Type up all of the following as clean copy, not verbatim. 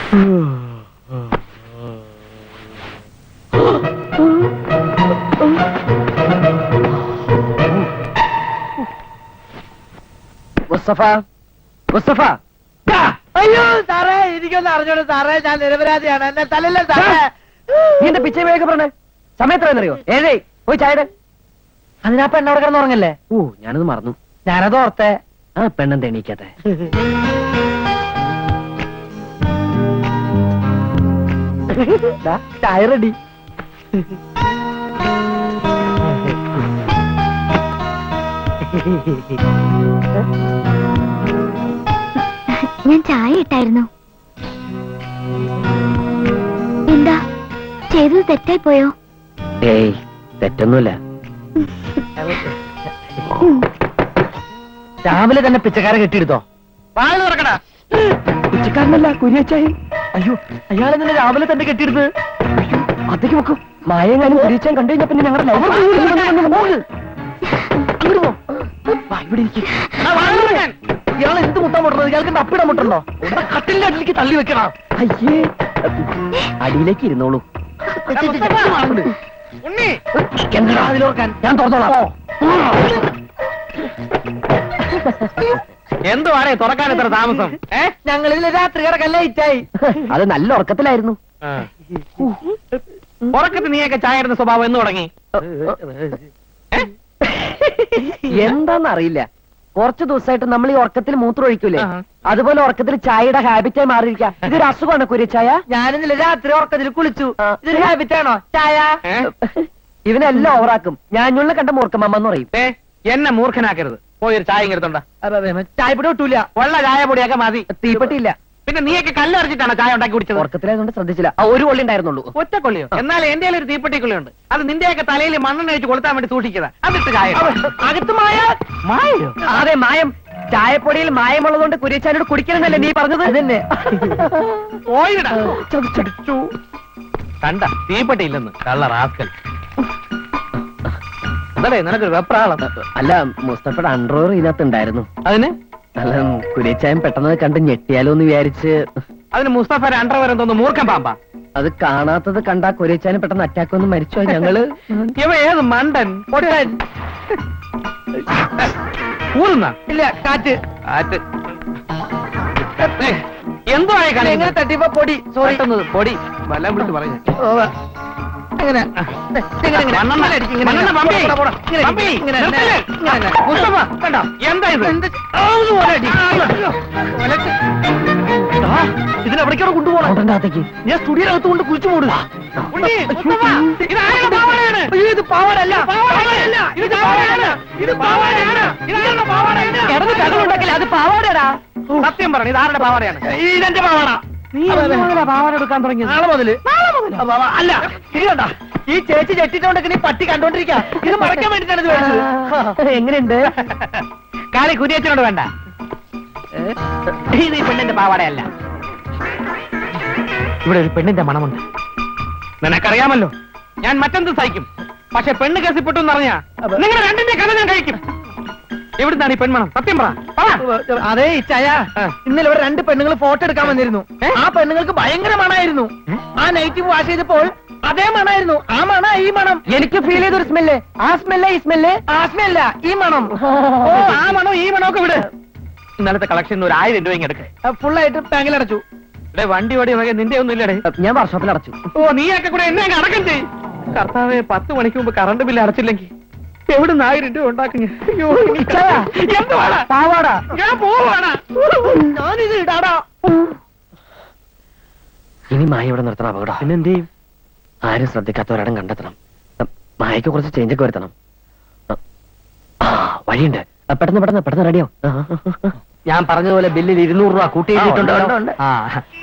മുസ്തഫ, മുസ്തഫ. അയ്യോ സാറേ, എനിക്കൊന്ന് അറിഞ്ഞോളൂ സാറേ, ഞാൻ നിരപരാധിയാണ്, എന്നെ തലല്ലേ സാറേ. നീ എന്റെ പിച്ചை വേഗം പറഞ്ഞേ. സമയത്രയെന്നറിയോ? 7 പോയി ചായയുടെ. അതിനാ പെണ്ണവിടെ കിടന്നുറങ്ങല്ലേ? ഓ, ഞാനത് മറന്നു. ഞാനത് ഓർത്തെ. ആ പെണ്ണെന്താ എണീക്കാത്തെ? ചായ റെഡി. ഞാൻ ചായ ഇട്ടായിരുന്നു. എന്താ ചെയ്തത് തെറ്റായി പോയോ? ഏയ്, തെറ്റൊന്നുമില്ല. രാവിലെ തന്നെ പിച്ചക്കാരെ കെട്ടിയെടുത്തോ? വാഴ തുറക്കടാ. പിച്ചക്കാരനല്ല, കുരിയച്ചായൻ. അയ്യോ, അയാളെ തന്നെ രാവിലെ തന്നെ കെട്ടിയെടുത്ത്. അതേക്ക് വെക്കും. മായങ്ങാനും കുരിയച്ചാൻ കണ്ടു കഴിഞ്ഞാ പിന്നെ ഞങ്ങളുടെ ഇയാൾ എന്ത് മുട്ടാൻ മുട്ടുന്നത്? ഇയാൾക്ക് അപ്പിടാൻ മുട്ടുണ്ടോ? കട്ടിലിന്റെ അടിയിലേക്ക് തള്ളി വെക്കണ. അയ്യേ, അടിയിലേക്ക് ഇരുന്നോളൂ. എന്താ അതിലോർക്കാൻ? ഞാൻ തുറന്നോളാം. എന്തുവാണേ തുറക്കാൻ ഇത്ര താമസം? ഞങ്ങളിൽ രാത്രി കിടക്കാൻ ലേറ്റായി. അത് നല്ല ഉറക്കത്തിലായിരുന്നു. ഉറക്കത്തിൽ നീയൊക്കെ ചായ ഇടുന്ന സ്വഭാവം എന്ന് തുടങ്ങി? എന്താന്നറിയില്ല, കുറച്ചു ദിവസമായിട്ട് നമ്മൾ ഈ ഉറക്കത്തിൽ മൂത്രം ഒഴിക്കൂലേ, അതുപോലെ ഉറക്കത്തിൽ ചായയുടെ ഹാബിറ്റായി മാറിയിരിക്കാം. ഇതൊരു അസുഖമാണ് കുരിച്ചായ. ഞാനിന്നലെ രാത്രി ഉറക്കത്തിൽ കുളിച്ചു. ഇതൊരു ഹാബിറ്റ് ആണോ ചായ? ഇവനെല്ലാം ഓവറാക്കും. ഞാനുള്ള കണ്ട മൂർഖമ്മ എന്ന് പറയും. എന്നെ മൂർഖനാക്കരുത്. പോയൊരു ചായ ഇങ്ങെടുത്തോണ്ട. ചായപ്പൊടി ഒട്ടൂല. ഉള്ള ചായ പൊടിയൊക്കെ മതി. തീപ്പെട്ടിയില്ല. പിന്നെ നീയൊക്കെ കല്ലറിച്ചിട്ടാണ് ചായ ഉണ്ടാക്കി കുടിച്ചത്? ഉറക്കത്തിലായതുകൊണ്ട് ശ്രദ്ധിച്ചില്ല. ഒരു കൊള്ളി ഉണ്ടായിരുന്നുള്ളൂ. ഒറ്റ കൊള്ളിയോ? എന്നാൽ എന്റെ ഒരു തീപ്പെട്ടിക്കൊള്ളിയുണ്ട്. അത് നിന്റെയൊക്കെ തലയിൽ മണ്ണെണ്ണ ഒഴിച്ച് കൊളുത്താൻ വേണ്ടി സൂക്ഷിച്ചതാ. അതിട്ട് ചായ അകത്ത് മായ. മായോ? അതെ, മായം. ചായപ്പൊടിയിൽ മായമുള്ളതുകൊണ്ട് കുരിച്ചാനോട് കുടിക്കണമെന്നല്ലേ നീ പറഞ്ഞത്? അതന്നെ. ചതിച്ചടിച്ചു. കണ്ട തീപ്പെട്ടി ഇല്ലെന്ന് കള്ള റാസ്കൽ. അതല്ലേ നിനക്കൊരു വെപ്രാളം? അല്ല, മുസ്തഫയുടെ അണ്ടർവെയർ ഇതിനകത്ത് ഉണ്ടായിരുന്നു. അതിന് അല്ല, കുരിച്ചായൻ പെട്ടെന്ന് കണ്ട് ഞെട്ടിയാലോ എന്ന് വിചാരിച്ച്. അതിന് മുസ്തഫ അണ്ടർവെയർ എന്തോന്ന് മൂർഖം പാമ്പാ? അത് കാണാത്തത് കണ്ടാ കുരിച്ചാനും പെട്ടെന്ന് അറ്റാക്ക് വന്ന് മരിച്ചോ ഞങ്ങള്. ഇവ ഏത് മണ്ടൻ പൊട്ടൻ? ഊരുന്ന ഇല്ല, കാറ്റ് കാറ്റ്. എന്തോ ആയ കളി? എങ്ങനെ തട്ടിപ്പോ പൊടി? സോറി, പൊടി വല്ലതും വിളിച്ച് പറഞ്ഞു. എങ്ങനെ ഇതിനെവിടേക്കാണ് കൊണ്ടുപോകണം? ഞാൻ സ്റ്റുഡിയോകത്ത് കൊണ്ട് കുഴിച്ചു മൂടുക. ഇത് പാവാടല്ല, അത് പാവാടയാടാ. സത്യം പറഞ്ഞു, ഇത് ആരുടെ പാവാടയാണ്? ഇതെന്റെ പാവാട. നീ പാവാട എടുക്കാൻ തുടങ്ങി നാളെ മുതല്? അല്ല, ശരിയണ്ട. ഈ ചേച്ചി ചെട്ടിട്ടോണ്ടൊക്കെ നീ പട്ടി കണ്ടോണ്ടിരിക്ക. ഇത് മറക്കാൻ വേണ്ടിട്ടാണ് ഇത് വേണ്ടത്. എങ്ങനെയുണ്ട്? കാലി കുരിയച്ചനോട് വേണ്ട. ഇത് ഈ പെണ്ണിന്റെ പാവാടയല്ല. ഇവിടെ ഒരു പെണ്ണിന്റെ മണമുണ്ട്. നിനക്കറിയാമല്ലോ, ഞാൻ മറ്റെന്ത് സഹിക്കും. പക്ഷെ പെണ്ണ് കേസിപ്പെട്ടു എന്നറിഞ്ഞാ നിങ്ങൾ രണ്ടിന്റെ കഥ ഞാൻ കഴിക്കും. എവിടുന്നാണ് ഈ പെൺമണം? സത്യം പറ. അതെ ഇച്ചായ, ഇന്നലെ ഇവിടെ 2 പെണ്ണുങ്ങൾ ഫോട്ടോ എടുക്കാൻ വന്നിരുന്നു. ആ പെണ്ണുങ്ങൾക്ക് ഭയങ്കര മണമായിരുന്നു. ആ നൈറ്റ് വാഷ് ചെയ്തപ്പോൾ അതേ മണമായിരുന്നു. ആ മണ ഈ മണം എനിക്ക് ഫീൽ ചെയ്തൊരു സ്മെല്ല്. ആ സ്മെല്ല ഈ സ്മെല്ല്? ആ സ്മെല്ല ഈ മണം. ഓ, ആ മണോ ഈ മണമൊക്കെ വിട്. ഇന്നലത്തെ കളക്ഷൻ 1000 രൂപ എടുക്ക. ഫുള്ളായിട്ട് ബാങ്കിൽ അടച്ചു. ഇവിടെ വണ്ടി വടി വകെ നിന്റെ ഒന്നും ഇല്ലടേ. ഞാൻ വർഷോപ്പിൽ അടച്ചു. ഓ, നീയൊക്കെ കൂടെ എന്നെ അടക്കം ചെയ്യും. കർത്താവെ, 10 മണിക്ക് മുമ്പ് കറണ്ട് ബില്ല് അടച്ചില്ലെങ്കിൽ എവിടുന്ന് 1000 രൂപ ഉണ്ടാക്കും? പാവാട ഞാൻ പോവാണ്. ഞാനിത് ഇടാടാ. ഇനി മായ ഇവിടെ നിർത്തണം. അപകടം. പിന്നെ എന്ത് ചെയ്യും? ആരും ശ്രദ്ധിക്കാത്തവരടം കണ്ടെത്തണം. മായക്ക് കുറച്ച് ചേഞ്ചൊക്കെ വരുത്തണം. വഴിയുണ്ട്. പെട്ടെന്ന് റെഡിയോ. ഞാൻ പറഞ്ഞതുപോലെ ബില്ലിൽ 200 രൂപ കൂട്ടിയിട്ടുണ്ട്.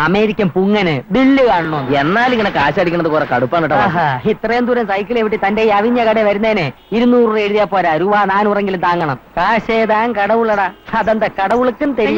അമേരിക്കൻ പുങ്ങനെ ബില്ല് കാണണോ? എന്നാൽ ഇങ്ങനെ കാശടിക്കണത് കുറെ കടുപ്പാണ് കേട്ടോ. ഇത്രയും ദൂരം സൈക്കിൾ എവിട്ടി തന്റെ ഈ അവിഞ്ഞ കട വരുന്നേനെ 200 രൂപ എഴുതിയാ പോരാ. രൂപ 400 താങ്ങണം. കാശേതാൻ കടവുളടാ. അതെന്താ കടവുളുക്കും തരും.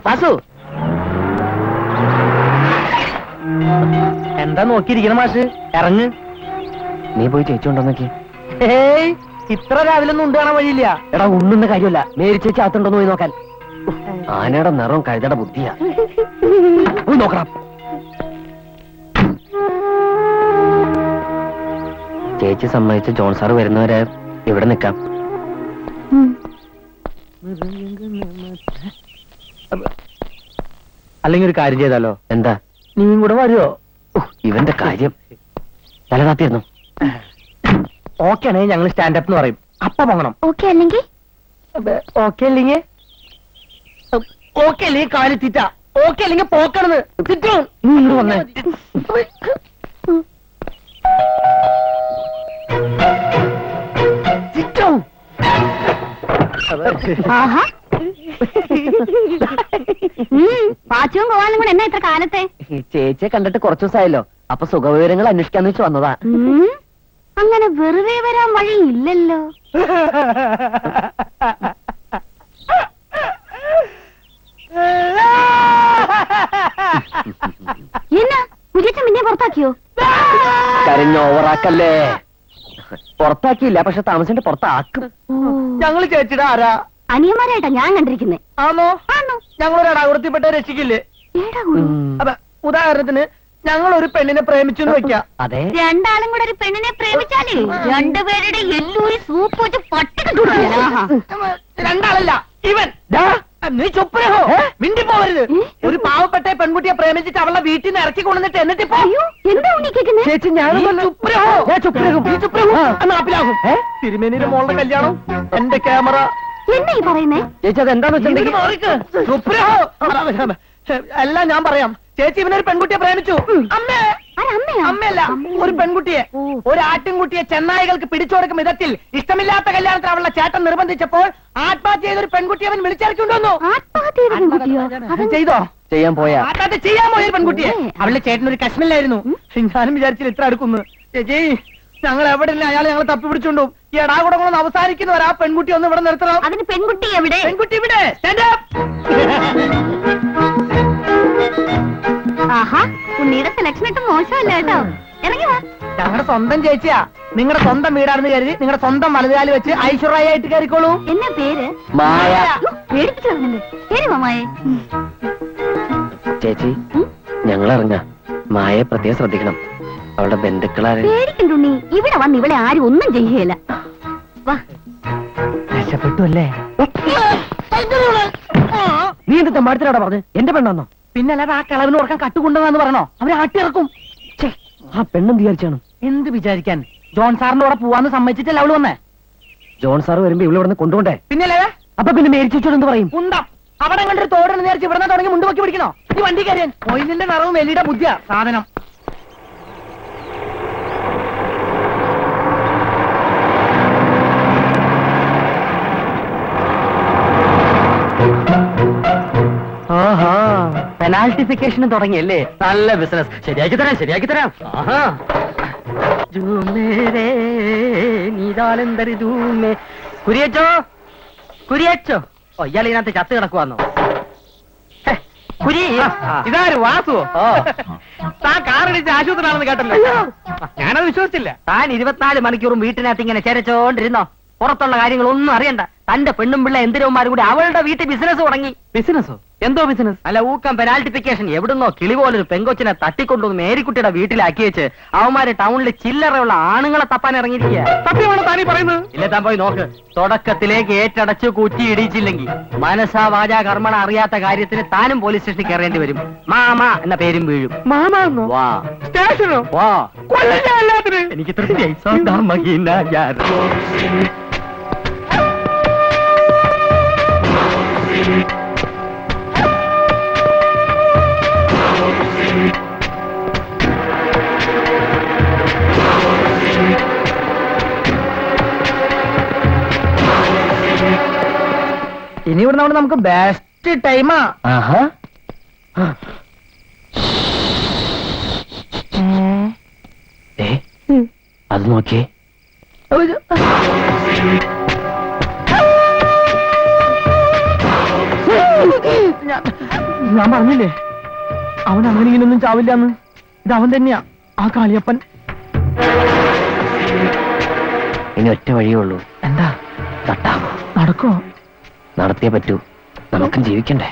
വാസു, എന്താ നോക്കിയിരിക്കണം മാഷ്? ഇറങ്ങ്. നീ പോയി ചേച്ചി നോക്കി. ഇത്ര രാവിലെ ഒന്നും ഉണ്ട് കാണാൻ വഴിയില്ല. എടാ, ഉണ്ണുന്ന കാര്യമല്ല. മേരി ചേച്ചി അകത്തുണ്ടോന്ന് പോയി നോക്കാൻ. ആനയുടെ നിറവും കഴുതയുടെ ബുദ്ധിയാ. പോയി നോക്കണം. ചേച്ചി സമ്മതിച്ച് ജോൺ സാർ വരുന്നവരെ ഇവിടെ നിൽക്കാം. അല്ലെങ്കിൽ ഒരു കാര്യം ചെയ്താലോ? എന്താ? നീയും കൂടെ വരുമോ? ഇവന്റെ കാര്യം തല താത്തിരുന്നു. ഓക്കെ ആണെങ്കിൽ ഞങ്ങൾ സ്റ്റാൻഡപ്പ് എന്ന് പറയും. അപ്പ പോകണം. ഓക്കെ അല്ലെങ്കിൽ ഓക്കെ അല്ലെങ്കിൽ ഓക്കെ അല്ലെങ്കിൽ കാലി തീറ്റ. ഓക്കെ അല്ലെങ്കിൽ പോക്കണെന്ന് തിറ്റും. ഇങ്ങോട്ട് വന്നേ. തിറ്റും. ആഹാ പാച്ചവും പോവാനും കൂടെ എന്നാ ഇത്ര കാലത്തെ ചേച്ചിയെ കണ്ടിട്ട് കുറച്ചു ദിവസമായല്ലോ. അപ്പൊ സുഖവിവരങ്ങൾ അന്വേഷിക്കാന്ന് വെച്ച് വന്നതാ. അങ്ങനെ വെറുതെ വരാൻ വഴിയില്ലല്ലോ. എന്നാ കുര്യച്ചൻ പിന്നെ പുറത്താക്കിയോ? കരഞ്ഞോവറാക്കല്ലേ. പുറത്താക്കിയില്ല, പക്ഷെ താമസിന്റെ പുറത്താക്കും. ഞങ്ങള് ചേച്ചിയുടെ ആരാ? അനിയന്മാരായിട്ടാ ഞാൻ കണ്ടിരിക്കുന്നേ. ആണോ? ആണോ? ഞങ്ങളൊരു അടാകുറത്തിപ്പെട്ട രക്ഷിക്കില്ലേ? ഏടാ ഗുരു? അപ്പൊ ഉദാഹരണത്തിന് ഞങ്ങൾ ഒരു പെണ്ണിനെ പ്രേമിച്ചു എന്ന് വെക്കാം. അതെ, രണ്ടാളും കൂടെ ഒരു പെണ്ണിനെ പ്രേമിച്ചാലേ രണ്ടുപേരുടെ എല്ലൂരി സൂപ്പ് വെച്ച് പട്ടിക്കിട്ടു. രണ്ടാളല്ല, ഇവൻ. നീ ചുപ്പരഹോ, മിണ്ടി പോവരുത്. ഒരു പാവപ്പെട്ട പെൺകുട്ടിയെ പ്രേമിച്ചിട്ട് അവളുടെ വീട്ടിൽ നിന്ന് ഇറക്കി കൊണ്ടുവന്നിട്ട് എന്നിട്ടിപ്പോ എന്താ ഉണ്ണിക്കേക്കുന്നത്? ചേച്ചി ഞാൻ നാപ്പിലാകും. തിരുമേനിയുടെ മോളുടെ കല്യാണം, എന്റെ ക്യാമറ. എന്നാ ഈ പറയുന്നേ? ചേച്ചി അത് എന്താന്ന് വെച്ചിട്ടുണ്ടെങ്കിൽ ചുപ്പരഹോ എല്ലാം ഞാൻ പറയാം. ചേച്ചി ഇവനൊരു പെൺകുട്ടിയെ പ്രേമിച്ചു. അമ്മേ, അമ്മയല്ല, ഒരു പെൺകുട്ടിയെ, ഒരു ആട്ടിൻകുട്ടിയെ ചെന്നായികൾക്ക് പിടിച്ചു കൊടുക്കും വിധത്തിൽ ഇഷ്ടമില്ലാത്ത കല്യാണത്തിന് അവളുടെ ചേട്ടൻ നിർബന്ധിച്ചപ്പോൾ ആത്മഹത്യ ചെയ്തൊരു പെൺകുട്ടിയെ അവൻ വിളിച്ചിറക്കിക്കൊണ്ടുവന്നു. ചെയ്തോ? ചെയ്യാൻ പോയാ ആത്മഹത്യ ചെയ്യാൻ പോയൊരു പെൺകുട്ടിയെ. അവളുടെ ചേട്ടനൊരു കശ്മീരിലായിരുന്നു. ഞാനും വിചാരിച്ചില്ല ഇത്ര അടുക്കുന്നു. ചേച്ചി ഞങ്ങൾ എവിടെ ഇല്ല, അയാൾ ഞങ്ങൾ തപ്പി പിടിച്ചോണ്ടു. ഈ എടാകുടങ്ങളൊന്ന് അവസാനിക്കുന്നവർ ആ പെൺകുട്ടി ഒന്ന് ഇവിടെ നിർത്തണം. അതിന് പെൺകുട്ടി എവിടെ? പെൺകുട്ടി ഇവിടെ. Stand up. ആഹാ, ഉണ്ണിയുടെ സെലക്ഷൻ ഇട്ട് മോശമല്ല കേട്ടോ. ഇറങ്ങി വാ. ഞങ്ങളുടെ സ്വന്തം ചേച്ചിയാ. നിങ്ങളുടെ സ്വന്തം വീടാണെന്ന് കരുതി നിങ്ങളുടെ സ്വന്തം വലതുകാലി വെച്ച് ഐശ്വര്യമായിട്ട് കയറിക്കോളൂ. എന്നാ പേര്? മായ. പേടിപ്പിച്ചു പറഞ്ഞല്ലേ. പേര് മാമായെ. ചേച്ചി ഞങ്ങൾ ഇറങ്ങ. മായയെ പ്രത്യേകം ശ്രദ്ധിക്കണം. അവളുടെ ബന്ധുക്കളാര്. പേടിക്കണ്ട ഉണ്ണി, ഇവിടെ വന്ന് ഇവിടെ ആരും ഒന്നും ചെയ്യല. വാ. രക്ഷപ്പെട്ടു അല്ലേ? നീ എന്ത് തെമ്മാടത്തിനോടാ പറഞ്ഞു? എന്റെ പെണ്ണാന്നോ? പിന്നെ അല്ലാതെ ആ കളവിന് ഓർക്കാൻ കട്ടുകൊണ്ടുവന്നു പറഞ്ഞോ? അവരെ ആട്ടിയിറക്കും. ആ പെണ്ണെന്ത് വിചാരിച്ചാണ്? എന്ത് വിചാരിക്കാൻ? ജോൺ സാറിന്റെ കൂടെ പോവാന്ന് സമ്മതിച്ചിട്ടല്ല അവള് വന്നേ. ജോൺ സാർ വരുമ്പോ ഇവിടെ നിന്ന് കൊണ്ടുപോണ്ടേ? പിന്നല്ലേ? അപ്പൊ പിന്നെ മേരിച്ചോട് എന്ത് പറയും? ഉണ്ടം അവിടെ കണ്ടൊരു തോടെന്ന് വിചാരിച്ച് ഇവിടെ തുടങ്ങി മുണ്ടുപൊക്കി പിടിക്കണോ? ഈ വണ്ടി കയറിയാൻ ഓയിലിന്റെ നിറവും എലിയുടെ ബുദ്ധിയാ സാധനം. ആഹാ, പെനാൽറ്റിഫിക്കേഷനും തുടങ്ങിയല്ലേ? നല്ല ബിസിനസ്. ശരിയാക്കി തരാം, ശരിയാക്കി തരാം. ആഹാ, കുരിയച്ചോ, കുരിയച്ചോ. ഓ, ഇയാൾ ഇതിനകത്ത് ചത്ത് കിടക്കുവാന്നോ? കുരി, ഇതാര് വാസുവോ? താൻ കാറടിച്ച് ആശുപത്രിയാണെന്ന് കേട്ടല്ലോ. ഞാനത് വിശ്വസിച്ചില്ല. താൻ 24 മണിക്കൂറും വീട്ടിനകത്ത് ഇങ്ങനെ ചെരച്ചോണ്ടിരുന്നോ? പുറത്തുള്ള കാര്യങ്ങളൊന്നും അറിയണ്ട. തന്റെ പെണ്ണും പിള്ള എന്തിനവന്മാരും കൂടി അവളുടെ വീട്ടിൽ ബിസിനസ് തുടങ്ങി. ബിസിനസ്സോ? എന്തോ ബിസിനസ്? അല്ല, ഊക്കം പെനാൽറ്റിഫിക്കേഷൻ. എവിടുന്നോ കിളി പോലൊരു പെങ്കൊച്ചിനെ തട്ടിക്കൊണ്ടുവന്ന് മേരിക്കുട്ടിയുടെ വീട്ടിലാക്കി വെച്ച് അവന്മാര് ടൗണിൽ ചില്ലറയുള്ള ആണുങ്ങളെ തപ്പാൻ ഇറങ്ങിയിരിക്കുക. സത്യമാണ് താനീ പറയുന്നത്? ഇല്ല, താൻ പോയി നോക്ക്. തുടക്കത്തിലേക്ക് ഏറ്റടച്ച് കുറ്റി ഇടിച്ചില്ലെങ്കിൽ മനസാ വാചാ കർമ്മണ അറിയാത്ത കാര്യത്തിന് താനും പോലീസ് സ്റ്റേഷനിൽ കയറേണ്ടി വരും. മാമ എന്ന പേരും വീഴും. മാമാന്നോ? വാ സ്റ്റേഷനോ? വാ. കൊല്ലം എല്ലാത്തിനും എനിക്ക് തൃപ്തിയായി. ഇനി ഇവിടുന്ന് അവിടെ നമുക്ക് ബെസ്റ്റ് ടൈമാ. ആഹാ, അത് നോക്കിയേ. ഞാൻ പറഞ്ഞില്ലേ അവൻ അങ്ങനെ ഇങ്ങനൊന്നും ചാവില്ലാന്ന്. ഇത് അവൻ തന്നെയാ, ആ കാളിയപ്പൻ. ഇനി ഒറ്റ വഴിയേ ഉള്ളൂ. എന്താ? തട്ടാം. നടക്കോ? നടത്തിയേ പറ്റൂ. നമുക്കും ജീവിക്കണ്ടേ?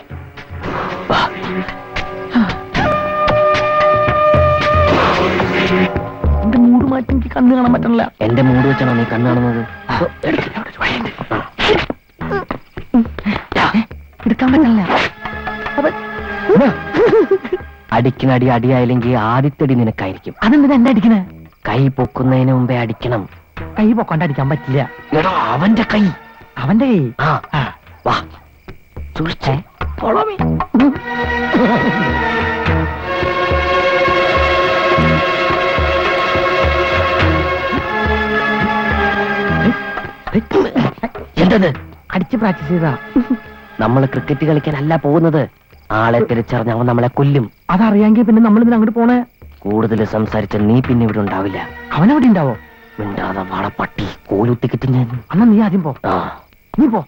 വാ. എന്റെ മൂഡ് മാറ്റി എനിക്ക് കണ്ണ് കാണാൻ പറ്റണില്ല. എന്റെ മൂഡ് വെച്ചാണോ നീ കണ്ണ് കാണുന്നത്? എടുക്കാൻ പറ്റണില്ല. അടിക്കണ അടി അടിയായില്ലെങ്കിൽ ആദ്യത്തെ അടി നിനക്കായിരിക്കും. അതെന്തിനാ എന്നെ അടിക്കണേ? കൈ പൊക്കുന്നതിന് മുമ്പേ അടിക്കണം. കൈ പൊക്കാണ്ട് അടിക്കാൻ പറ്റില്ല. എടാ അവന്റെ കൈ. അവന്റെ കൈ. ആ വാ സൂക്ഷിച്ചേ. Follow me. എന്തത്? അടിച്ച് പ്രാക്ടീസ് ചെയ്താ. നമ്മൾ ക്രിക്കറ്റ് കളിക്കാനല്ല പോകുന്നത്. ആളെ തിരിച്ചറിഞ്ഞ അവൻ നമ്മളെ കൊല്ലും. അതറിയാമെങ്കിൽ പിന്നെ നമ്മൾ ഇതിന് അങ്ങോട്ട് പോണേ. കൂടുതൽ സംസാരിച്ച നീ പിന്നെ ഇവിടെ ഉണ്ടാവില്ല. അവനവിടെ ഉണ്ടാവോ? മിണ്ടാതെ വാളപ്പട്ടി കോലുത്തിക്കിട്ട് ഞാൻ. അന്നാ നീ ആദ്യം പോ. ആ നീ പോ.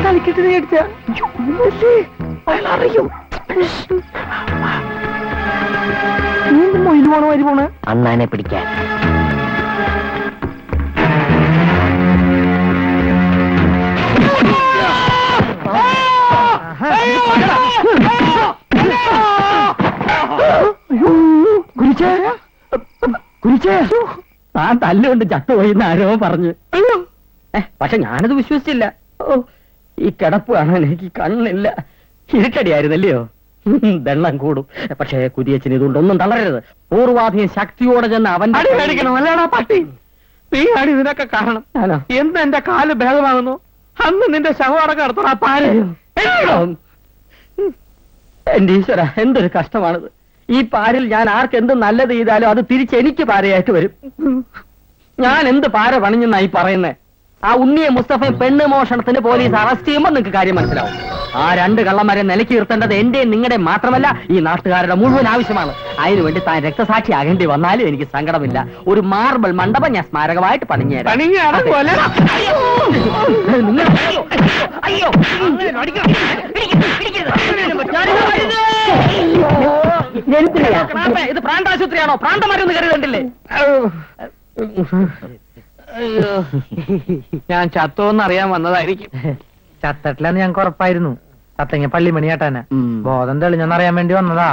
കളിക്കിട്ട് നീ അടിച്ച അറിയും. നീ മൊയില് പോണോ വരി പോണേ? അണ്ണാനെ പിടിക്കാൻ. താൻ തല്ലുകൊണ്ട് ചത്തുപോയിന്ന് ആരോ പറഞ്ഞു. പക്ഷെ ഞാനത് വിശ്വസിച്ചില്ല. ഈ കിടപ്പ് കാണാൻ എനിക്ക് കണ്ണില്ല. ഇരുട്ടടിയായിരുന്നല്ലയോ? ദണ്ണം കൂടും. പക്ഷേ കുരിയച്ചന് ഇതുകൊണ്ടൊന്നും തളരരുത്. പൂർവാധികം ശക്തിയോടെ ചെന്ന് അവൻ അടി മേടിക്കണം. അല്ലേടാ പട്ടി, നീ അടി നിനക്കെ കാരണം. എന്ന് എന്റെ കാല് ഭേദമാകുന്നു അന്ന് നിന്റെ ശവടക്കം നടത്തണം. ആ പാര എന്റെ ഈശ്വര, എന്തൊരു കഷ്ടമാണിത്. ഈ പാരിൽ ഞാൻ ആർക്ക് എന്ത് നല്ലത് ചെയ്താലും അത് തിരിച്ചെനിക്ക് പാരയായിട്ട് വരും. ഞാൻ എന്ത് പാര പണിഞ്ഞെന്നായി പറയുന്നേ? ആ ഉണ്ണിയെ മുസ്തഫയെ പെണ്ണ് മോഷണത്തിന് പോലീസ് അറസ്റ്റ് ചെയ്യുമ്പോൾ നിങ്ങൾക്ക് കാര്യം മനസ്സിലാവും. ആ രണ്ട് കള്ളന്മാരെ നിലയ്ക്ക് നിർത്തേണ്ടത് എന്റെയും നിങ്ങളുടെ മാത്രമല്ല, ഈ നാട്ടുകാരുടെ മുഴുവൻ ആവശ്യമാണ്. അതിനുവേണ്ടി താൻ രക്തസാക്ഷിയാകേണ്ടി വന്നാലും എനിക്ക് സങ്കടമില്ല. ഒരു മാർബിൾ മണ്ഡപം ഞാൻ സ്മാരകമായിട്ട് പണിഞ്ഞുതരാം. ഇത് പ്രാന്താശുപത്രിയാണോ? പ്രാന്തമാരൊന്നും കരുതണ്ടില്ലേ? ഞാൻ ചത്തോന്ന് അറിയാൻ വന്നതായിരിക്കും. ചത്തട്ടില്ലെന്ന് ഞങ്ങൾക്ക് ഉറപ്പായിരുന്നു. ചത്തങ്ങ പള്ളിമണി ചേട്ടാനെ ബോധം തെളിഞ്ഞെന്നറിയാൻ വേണ്ടി വന്നതാ.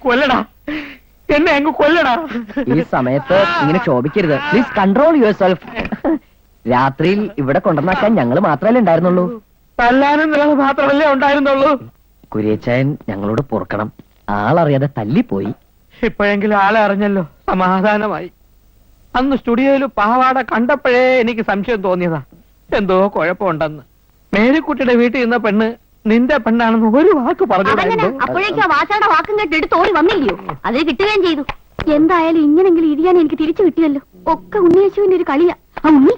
കൊല്ലടാ എന്നെ, അങ്ങ് കൊല്ലടാ. ഈ സമയത്ത് ഇങ്ങനെ ക്ഷോഭിക്കരുത്. Please control yourself. രാത്രിയിൽ ഇവിടെ കൊണ്ടുവന്നാക്കാൻ ഞങ്ങൾ മാത്രമല്ലേ ഉണ്ടായിരുന്നുള്ളൂ. തല്ലാനും നിങ്ങൾ മാത്രമല്ലേ ഉണ്ടായിരുന്നുള്ളൂ. കുരിയച്ചായൻ ഞങ്ങളോട് പൊറുക്കണം. ആളറിയാതെ തല്ലിപ്പോയി. ഇപ്പോഴെങ്കിലും ആളെ അറിഞ്ഞല്ലോ, സമാധാനമായി. അന്ന് സ്റ്റുഡിയോയിൽ പാവാട കണ്ടപ്പോഴേ എനിക്ക് സംശയം തോന്നിയതാ, എന്തോ കുഴപ്പമുണ്ടെന്ന്. മേരിക്കുട്ടിയുടെ വീട്ടിൽ നിന്ന പെണ്ണ് നിന്റെ പെണ്ണാണെന്ന് ഒരു വാക്ക് പറഞ്ഞു. അപ്പോഴേക്കും ആ വാച്ചാടെ വാക്കും കേട്ട് എടുത്ത് ഓടി വന്നില്ലയോ? അത് കിട്ടുകയും ചെയ്തു. എന്തായാലും ഇങ്ങനെങ്കിലും ഇരിയാൻ എനിക്ക് തിരിച്ചു കിട്ടിയല്ലോ. ഒക്കെ ഉണ്ണിയേശുവിന്റെ ഒരു കളിയാ. ആ ഉണ്ണി,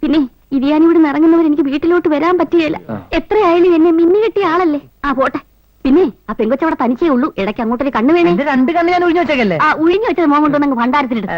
പിന്നെ ഇരിയാൻ ഇവിടെ ഇറങ്ങുന്നവർ എനിക്ക് വീട്ടിലോട്ട് വരാൻ പറ്റുകയില്ല. എത്രയായാലും എന്നെ മിന്നി കിട്ടിയ ആളല്ലേ. ആ പോട്ടെ. പിന്നെ ആ പെങ്കൊച്ചവിടെ തനിച്ചേ ഉള്ളൂ. ഇടയ്ക്ക് അങ്ങോട്ടൊരു കണ്ണ് വേണേ. രണ്ട് കണ്ണ് ഞാൻ ഒഴിഞ്ഞു വെച്ചേക്കല്ലേ? ആ ഒഴിഞ്ഞു വെച്ചത് മോൻ കൊണ്ടുവന്നങ്ങ് ഭണ്ഡാരത്തിലിട്ട്.